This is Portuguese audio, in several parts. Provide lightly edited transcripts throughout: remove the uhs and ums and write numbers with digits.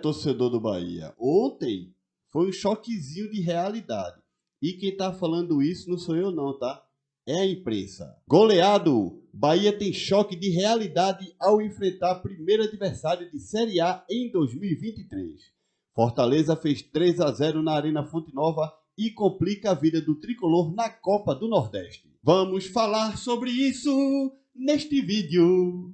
Torcedor do Bahia. Ontem foi um choquezinho de realidade. E quem tá falando isso não sou eu não, tá? É a imprensa. Goleado! Bahia tem choque de realidade ao enfrentar primeiro adversário de Série A em 2023. Fortaleza fez 3-0 na Arena Fonte Nova e complica a vida do tricolor na Copa do Nordeste. Vamos falar sobre isso neste vídeo.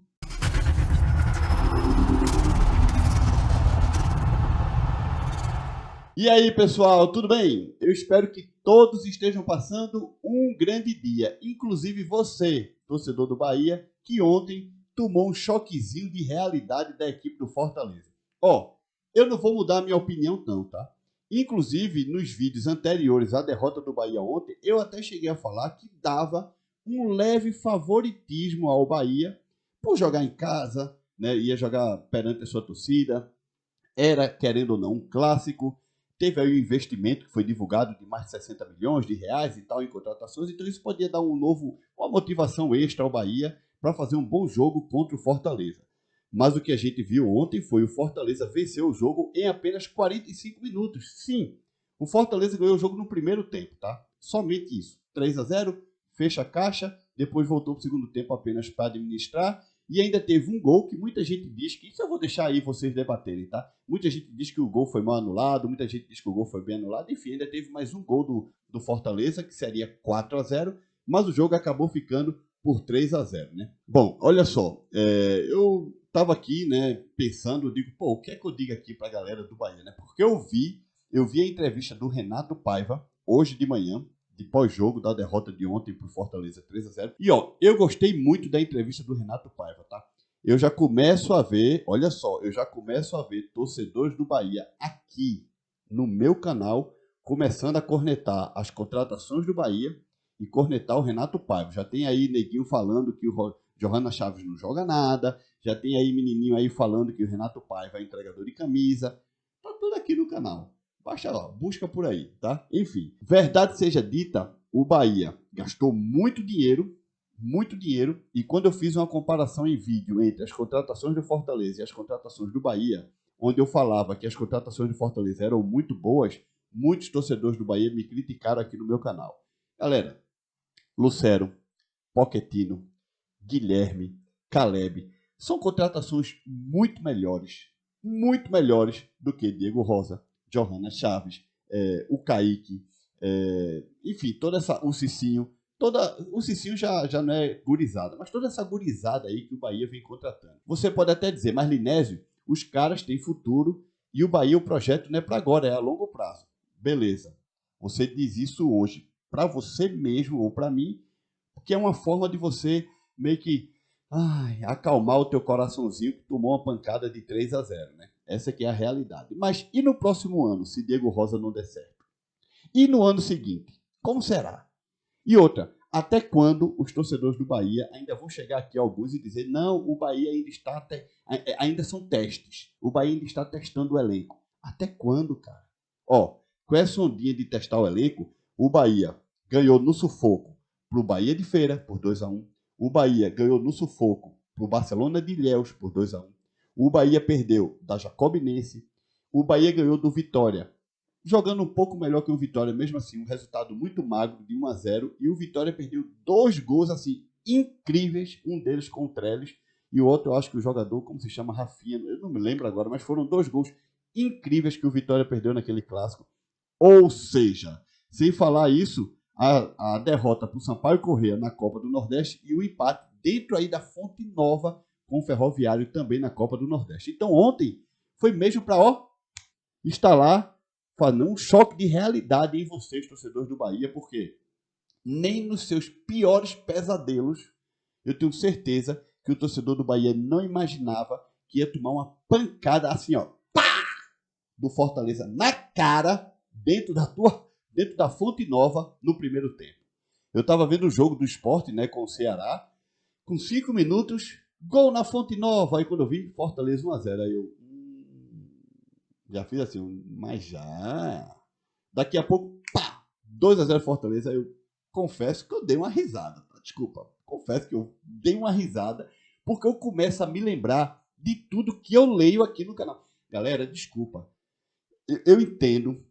E aí, pessoal, tudo bem? Eu espero que todos estejam passando um grande dia, inclusive você, torcedor do Bahia, que ontem tomou um choquezinho de realidade da equipe do Fortaleza. Eu não vou mudar a minha opinião não, tá? Inclusive, nos vídeos anteriores à derrota do Bahia ontem, eu até cheguei a falar que dava um leve favoritismo ao Bahia por jogar em casa, né? Ia jogar perante a sua torcida, era, querendo ou não, um clássico. Teve aí um investimento que foi divulgado de mais de 60 milhões de reais e tal em contratações, então isso podia dar uma motivação extra ao Bahia para fazer um bom jogo contra o Fortaleza. Mas o que a gente viu ontem foi o Fortaleza vencer o jogo em apenas 45 minutos. Sim, o Fortaleza ganhou o jogo no primeiro tempo, tá? Somente isso. 3-0, fecha a caixa, depois voltou para o segundo tempo apenas para administrar. E ainda teve um gol que muita gente diz que... Isso eu vou deixar aí vocês debaterem, tá? Muita gente diz que o gol foi mal anulado, muita gente diz que o gol foi bem anulado. Enfim, ainda teve mais um gol do Fortaleza, que seria 4-0, mas o jogo acabou ficando por 3-0, né? Bom, olha só, eu tava aqui, né, pensando, eu digo, o que é que eu digo aqui pra galera do Bahia, né? Porque eu vi a entrevista do Renato Paiva, hoje de manhã, de pós-jogo da derrota de ontem pro Fortaleza 3-0. E eu gostei muito da entrevista do Renato Paiva, tá? Eu já começo a ver, olha só, eu já começo a ver torcedores do Bahia aqui no meu canal começando a cornetar as contratações do Bahia e cornetar o Renato Paiva. Já tem aí neguinho falando que o Johanna Chaves não joga nada, já tem aí menininho aí falando que o Renato Paiva é entregador de camisa. Tá tudo aqui no canal. Baixa lá, busca por aí, tá? Enfim, verdade seja dita, o Bahia gastou muito dinheiro, e quando eu fiz uma comparação em vídeo entre as contratações do Fortaleza e as contratações do Bahia, onde eu falava que as contratações do Fortaleza eram muito boas, muitos torcedores do Bahia me criticaram aqui no meu canal. Galera, Lucero, Pochettino, Guilherme, Caleb, são contratações muito melhores do que Diego Rosa, Johanna Chaves, o Kaique, enfim, o Cicinho. O Cicinho já não é gurizada, mas toda essa gurizada aí que o Bahia vem contratando. Você pode até dizer, mas Linésio, os caras têm futuro e o Bahia, o projeto não é para agora, é a longo prazo. Beleza. Você diz isso hoje para você mesmo ou para mim, porque é uma forma de você meio que acalmar o teu coraçãozinho que tomou uma pancada de 3-0, né? Essa aqui é a realidade. Mas e no próximo ano, se Diego Rosa não der certo? E no ano seguinte? Como será? E outra, até quando os torcedores do Bahia ainda vão chegar aqui alguns e dizer não, o Bahia ainda são testes. O Bahia ainda está testando o elenco. Até quando, cara? Com essa ondinha de testar o elenco, o Bahia ganhou no sufoco pro Bahia de Feira por 2-1. O Bahia ganhou no sufoco pro Barcelona de Ilhéus por 2-1. O Bahia perdeu da Jacobinense. O Bahia ganhou do Vitória, jogando um pouco melhor que o Vitória, mesmo assim, um resultado muito magro de 1-0, e o Vitória perdeu 2 gols assim incríveis, um deles com o Trellis e o outro, eu acho que o jogador, como se chama, Rafinha, eu não me lembro agora, mas foram 2 gols incríveis que o Vitória perdeu naquele clássico. Ou seja, sem falar isso, a derrota para o Sampaio Corrêa na Copa do Nordeste e o empate dentro aí da Fonte Nova com o Ferroviário também na Copa do Nordeste. Então ontem foi mesmo para instalar um choque de realidade em vocês, torcedores do Bahia, porque nem nos seus piores pesadelos eu tenho certeza que o torcedor do Bahia não imaginava que ia tomar uma pancada assim, pá, do Fortaleza na cara, dentro da Fonte Nova, no primeiro tempo. Eu estava vendo o jogo do Sport, né, com o Ceará, com 5 minutos, gol na Fonte Nova. Aí quando eu vi, Fortaleza 1-0, aí eu já fiz assim, mas já. Daqui a pouco, pá, 2-0 Fortaleza. Eu confesso que eu dei uma risada. Tá? Desculpa, confesso que eu dei uma risada, porque eu começo a me lembrar de tudo que eu leio aqui no canal. Galera, desculpa. Eu entendo,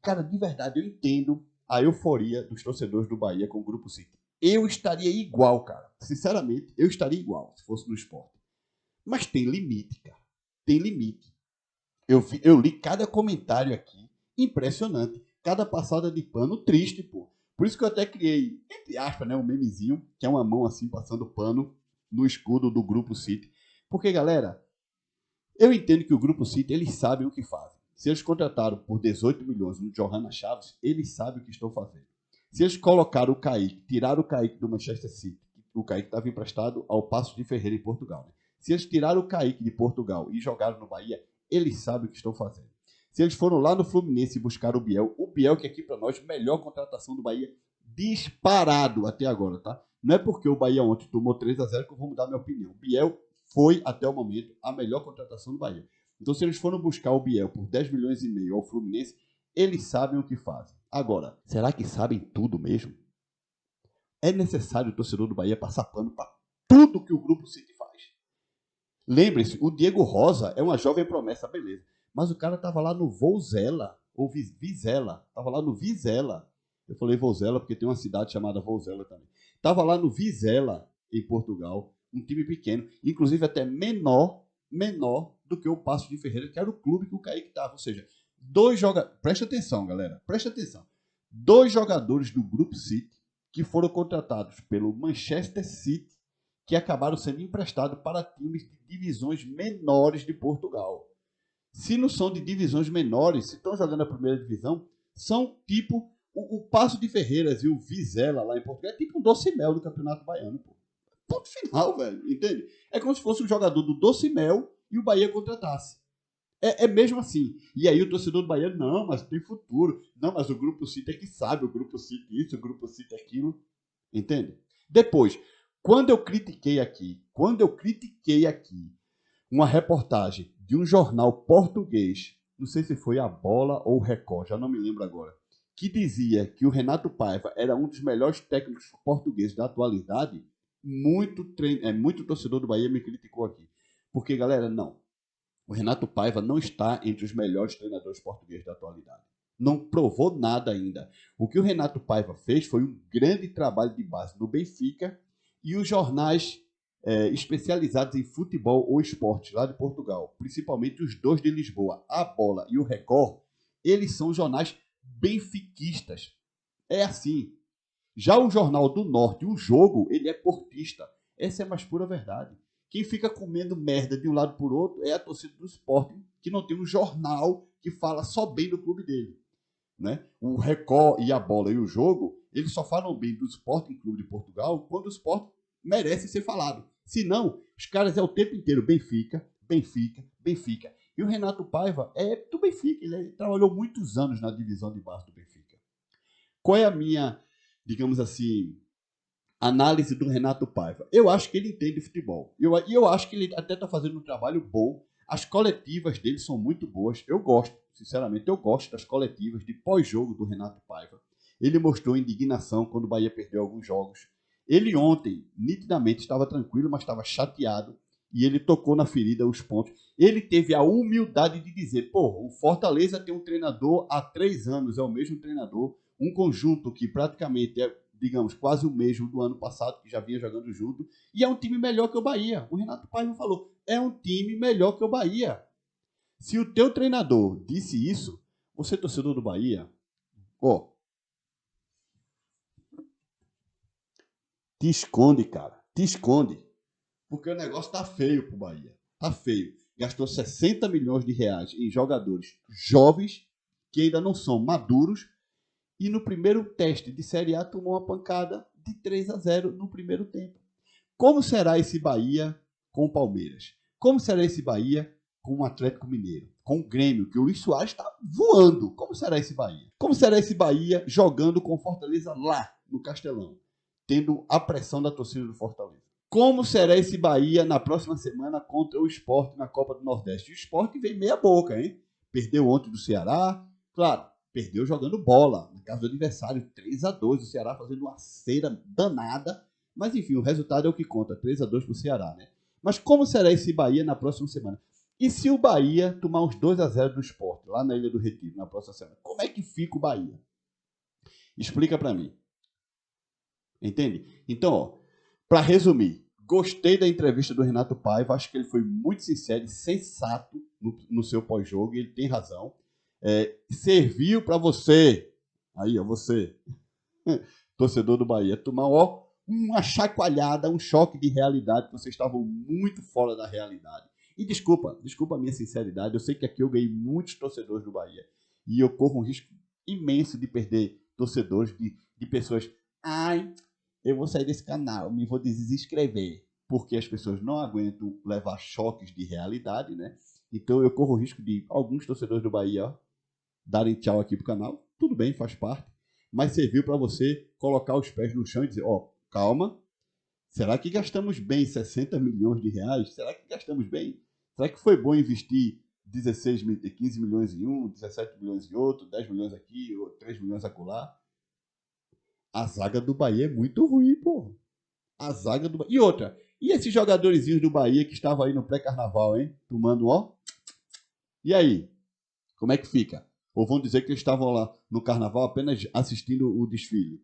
cara, de verdade, eu entendo a euforia dos torcedores do Bahia com o Grupo City. Eu estaria igual, cara. Sinceramente, eu estaria igual se fosse no esporte. Mas tem limite, cara. Tem limite. Eu li cada comentário aqui, impressionante. Cada passada de pano triste, pô. Por isso que eu até criei, entre aspas, né, um memezinho, que é uma mão assim passando pano no escudo do Grupo City. Porque, galera, eu entendo que o Grupo City, eles sabem o que fazem. Se eles contrataram por 18 milhões no Johanna Chaves, eles sabem o que estão fazendo. Se eles colocaram o Kaique, tiraram o Kaique do Manchester City, o Kaique estava emprestado ao Paços de Ferreira em Portugal. Né? Se eles tiraram o Kaique de Portugal e jogaram no Bahia, eles sabem o que estão fazendo. Se eles foram lá no Fluminense e buscaram o Biel que aqui para nós, melhor contratação do Bahia, disparado até agora, tá? Não é porque o Bahia ontem tomou 3-0 que eu vou mudar minha opinião. O Biel foi, até o momento, a melhor contratação do Bahia. Então, se eles foram buscar o Biel por 10 milhões e meio ao Fluminense, eles sabem o que fazem. Agora, será que sabem tudo mesmo? É necessário o torcedor do Bahia passar pano para tudo que o Grupo City faz. Lembre-se, o Diego Rosa é uma jovem promessa, beleza. Mas o cara estava lá no Vouzela, ou Vizela. Estava lá no Vizela. Eu falei Vouzela porque tem uma cidade chamada Vouzela também. Estava lá no Vizela, em Portugal. Um time pequeno, inclusive até menor do que o Paços de Ferreira, que era o clube que o Kaique estava. Ou seja, presta atenção, galera, presta atenção. 2 jogadores do Grupo City que foram contratados pelo Manchester City, que acabaram sendo emprestados para times de divisões menores de Portugal. Se não são de divisões menores, se estão jogando a primeira divisão, são tipo o Paços de Ferreiras e o Vizela lá em Portugal, é tipo um doce-mel do Campeonato Baiano, pô. Ponto final, velho. Entende? É como se fosse um jogador do Doce Mel e o Bahia contratasse. É mesmo assim. E aí o torcedor do Bahia, não, mas tem futuro. Não, mas o Grupo City é que sabe. O Grupo City isso, o Grupo City aquilo. Entende? Depois, quando eu critiquei aqui uma reportagem de um jornal português, não sei se foi a Bola ou o Record, já não me lembro agora, que dizia que o Renato Paiva era um dos melhores técnicos portugueses da atualidade, muito torcedor do Bahia me criticou aqui. Porque, galera, não. O Renato Paiva não está entre os melhores treinadores portugueses da atualidade. Não provou nada ainda. O que o Renato Paiva fez foi um grande trabalho de base no Benfica e os jornais especializados em futebol ou esporte lá de Portugal, principalmente os 2 de Lisboa, a Bola e o Record, eles são jornais benfiquistas. É assim. Já o Jornal do Norte, o Jogo, ele é portista. Essa é a mais pura verdade. Quem fica comendo merda de um lado por outro é a torcida do Sporting, que não tem um jornal que fala só bem do clube dele. Né? O Record e a Bola e o Jogo, eles só falam bem do Sporting Clube de Portugal quando o Sporting merece ser falado. Se não, os caras é o tempo inteiro Benfica, Benfica, Benfica. E o Renato Paiva é do Benfica, ele trabalhou muitos anos na divisão de base do Benfica. Qual é a minha, digamos assim, análise do Renato Paiva? Eu acho que ele entende futebol. Eu acho que ele até está fazendo um trabalho bom. As coletivas dele são muito boas. Eu gosto, sinceramente, eu gosto das coletivas de pós-jogo do Renato Paiva. Ele mostrou indignação quando o Bahia perdeu alguns jogos. Ele ontem, nitidamente, estava tranquilo, mas estava chateado. E ele tocou na ferida os pontos. Ele teve a humildade de dizer, pô, o Fortaleza tem um treinador há 3 anos, é o mesmo treinador. Um conjunto que praticamente é, digamos, quase o mesmo do ano passado, que já vinha jogando junto, e é um time melhor que o Bahia. O Renato Paiva falou, é um time melhor que o Bahia. Se o teu treinador disse isso, você, torcedor do Bahia, ó, te esconde, cara, te esconde, porque o negócio tá feio pro Bahia, tá feio. Gastou 60 milhões de reais em jogadores jovens, que ainda não são maduros, e no primeiro teste de Série A tomou uma pancada de 3-0 no primeiro tempo. Como será esse Bahia com o Palmeiras? Como será esse Bahia com o Atlético Mineiro? Com o Grêmio, que o Luis Soares está voando. Como será esse Bahia? Como será esse Bahia jogando com o Fortaleza lá no Castelão? Tendo a pressão da torcida do Fortaleza. Como será esse Bahia na próxima semana contra o Sport na Copa do Nordeste? O Sport veio meia boca, hein? Perdeu ontem do Ceará. Claro, perdeu jogando bola, na casa do adversário, 3-2, o Ceará fazendo uma cera danada, mas enfim, o resultado é o que conta, 3-2 para o Ceará, né? Mas como será esse Bahia na próxima semana? E se o Bahia tomar uns 2-0 do Sport, lá na Ilha do Retiro, na próxima semana, como é que fica o Bahia? Explica para mim. Entende? Então, ó, para resumir, gostei da entrevista do Renato Paiva, acho que ele foi muito sincero e sensato no seu pós-jogo, e ele tem razão. Serviu para você, aí, ó, você, torcedor do Bahia, tomar ó, uma chacoalhada, um choque de realidade, que vocês estavam muito fora da realidade. E desculpa a minha sinceridade, eu sei que aqui eu ganhei muitos torcedores do Bahia, e eu corro um risco imenso de perder torcedores, de pessoas, ai, eu vou sair desse canal, me vou desinscrever, porque as pessoas não aguentam levar choques de realidade, né? Então eu corro o risco de alguns torcedores do Bahia ó, darem tchau aqui pro canal. Tudo bem, faz parte. Mas serviu para você colocar os pés no chão e dizer, ó, calma, será que gastamos bem 60 milhões de reais? Será que gastamos bem? Será que foi bom investir 15 milhões em um, 17 milhões em outro, 10 milhões aqui, ou 3 milhões acolá? A zaga do Bahia é muito ruim, pô. A zaga do Bahia. E outra, e esses jogadorzinhos do Bahia que estavam aí no pré-carnaval, hein? Tomando ó. E aí? Como é que fica? Ou vão dizer que eles estavam lá no carnaval apenas assistindo o desfile?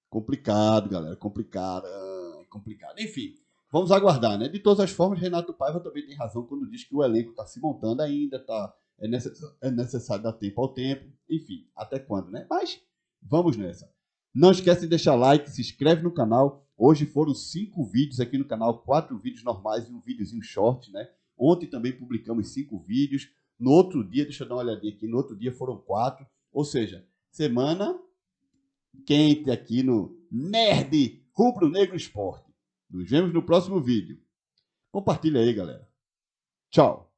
Complicado, galera. Complicado. Complicado. Enfim, vamos aguardar, né? De todas as formas, Renato Paiva também tem razão quando diz que o elenco está se montando ainda, é necessário dar tempo ao tempo. Enfim, até quando, né? Mas vamos nessa. Não esquece de deixar like, se inscreve no canal. Hoje foram 5 vídeos aqui no canal, 4 vídeos normais e um videozinho short, né? Ontem também publicamos 5 vídeos. No outro dia, deixa eu dar uma olhadinha aqui, no outro dia foram 4. Ou seja, semana quente aqui no Nerd Rubro Negro Esporte. Nos vemos no próximo vídeo. Compartilha aí, galera. Tchau.